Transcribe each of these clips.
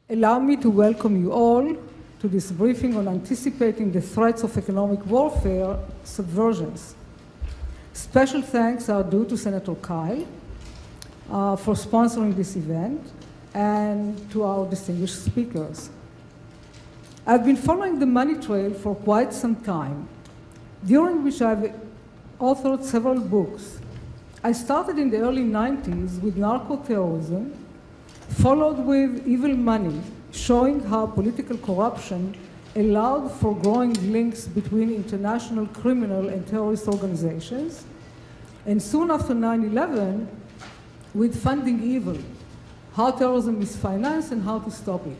Allow me to welcome you all to this briefing on anticipating the threats of economic warfare subversions. Special thanks are due to Senator Kyle for sponsoring this event and to our distinguished speakers. I've been following the money trail for quite some time, during which I've authored several books. I started in the early 90s with narco-terrorism, followed with Evil Money, showing how political corruption allowed for growing links between international criminal and terrorist organizations, and soon after 9/11, with Funding Evil, how terrorism is financed and how to stop it.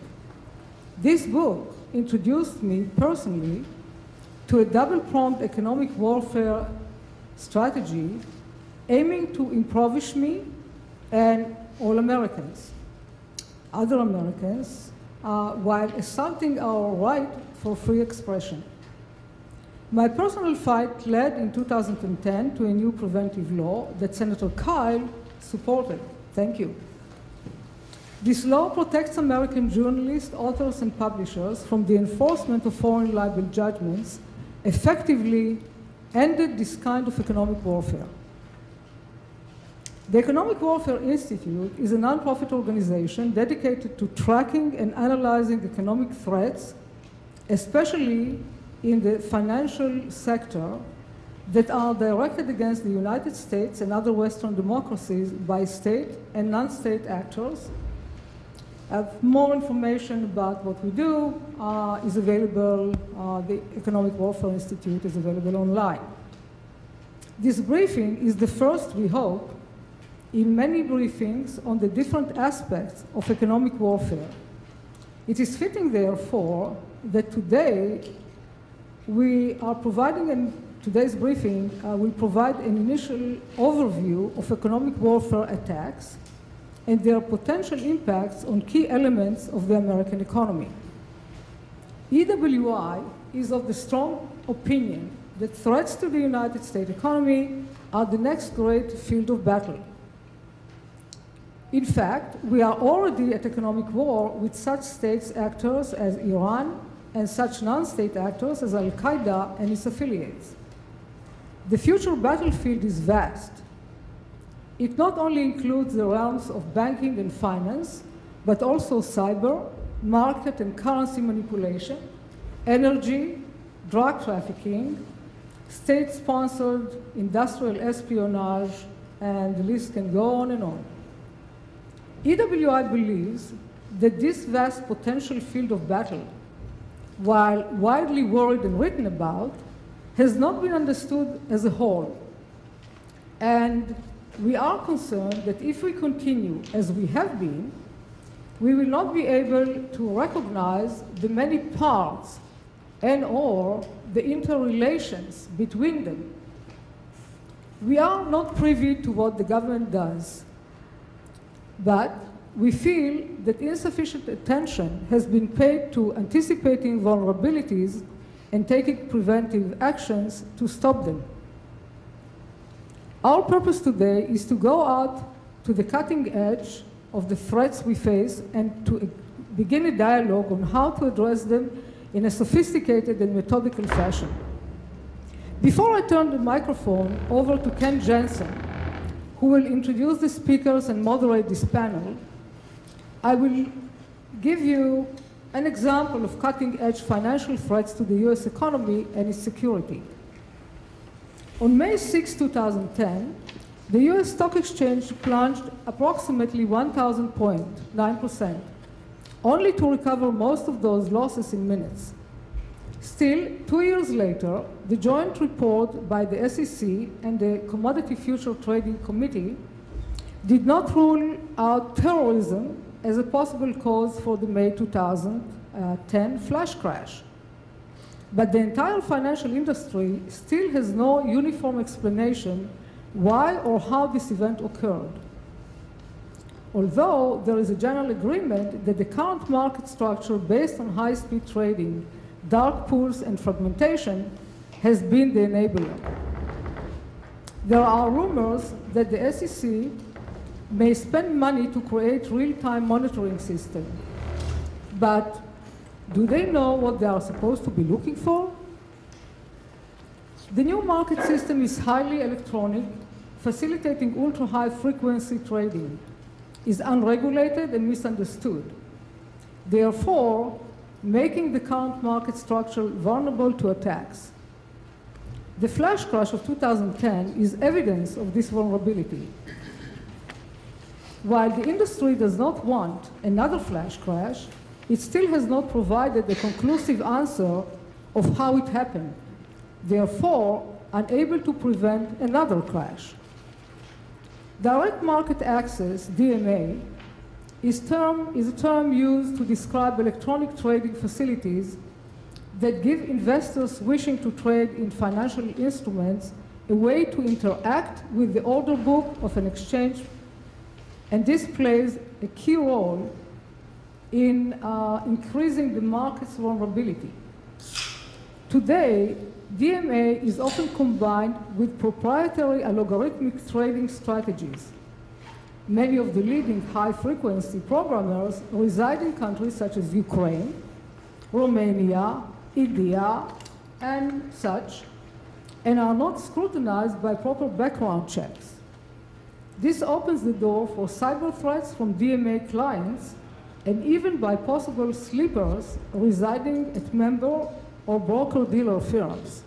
This book introduced me personally to a double-pronged economic warfare strategy aiming to impoverish me and all Americans, other Americans, while assaulting our right for free expression. My personal fight led in 2010 to a new preventive law that Senator Kyle supported. Thank you. This law protects American journalists, authors, and publishers from the enforcement of foreign libel judgments, effectively ended this kind of economic warfare. The Economic Warfare Institute is a nonprofit organization dedicated to tracking and analyzing economic threats, especially in the financial sector, that are directed against the United States and other Western democracies by state and non-state actors. More information about what we do is available, the Economic Warfare Institute is available online. This briefing is the first, we hope, in many briefings on the different aspects of economic warfare. It is fitting, therefore, that today we are providing, today's briefing will provide an initial overview of economic warfare attacks and their potential impacts on key elements of the American economy. EWI is of the strong opinion that threats to the United States economy are the next great field of battle. In fact, we are already at economic war with such states actors as Iran and such non-state actors as Al-Qaeda and its affiliates. The future battlefield is vast. It not only includes the realms of banking and finance, but also cyber, market and currency manipulation, energy, drug trafficking, state-sponsored industrial espionage, and the list can go on and on. EWI believes that this vast potential field of battle, while widely worried and written about, has not been understood as a whole. And we are concerned that if we continue as we have been, we will not be able to recognize the many parts and/or the interrelations between them. We are not privy to what the government does, but we feel that insufficient attention has been paid to anticipating vulnerabilities and taking preventive actions to stop them. Our purpose today is to go out to the cutting edge of the threats we face and to begin a dialogue on how to address them in a sophisticated and methodical fashion. Before I turn the microphone over to Ken Jensen, who will introduce the speakers and moderate this panel, I will give you an example of cutting-edge financial threats to the US economy and its security. On May 6, 2010, the US stock exchange plunged approximately 1,000.9%, only to recover most of those losses in minutes. Still, 2 years later, the joint report by the SEC and the Commodity Future Trading Committee did not rule out terrorism as a possible cause for the May 2010 flash crash. But the entire financial industry still has no uniform explanation why or how this event occurred. Although there is a general agreement that the current market structure based on high-speed trading, dark pools, and fragmentation has been the enabler. There are rumors that the SEC may spend money to create real-time monitoring system, But do they know what they are supposed to be looking for? The new market system is highly electronic, facilitating ultra-high frequency trading, is unregulated and misunderstood, therefore making the current market structure vulnerable to attacks. The flash crash of 2010 is evidence of this vulnerability. While the industry does not want another flash crash, it still has not provided a conclusive answer of how it happened, therefore unable to prevent another crash. Direct market access, DMA, is a term used to describe electronic trading facilities that give investors wishing to trade in financial instruments a way to interact with the order book of an exchange, and this plays a key role in increasing the market's vulnerability. Today, DMA is often combined with proprietary algorithmic trading strategies. Many of the leading high-frequency programmers reside in countries such as Ukraine, Romania, India, and such, and are not scrutinized by proper background checks. This opens the door for cyber threats from DMA clients and even by possible sleepers residing at member or broker-dealer firms.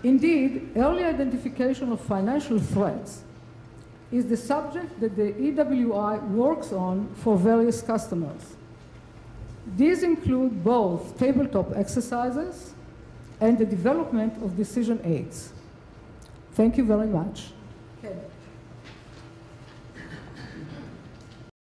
Indeed, early identification of financial threats is the subject that the EWI works on for various customers. These include both tabletop exercises and the development of decision aids. Thank you very much. Okay.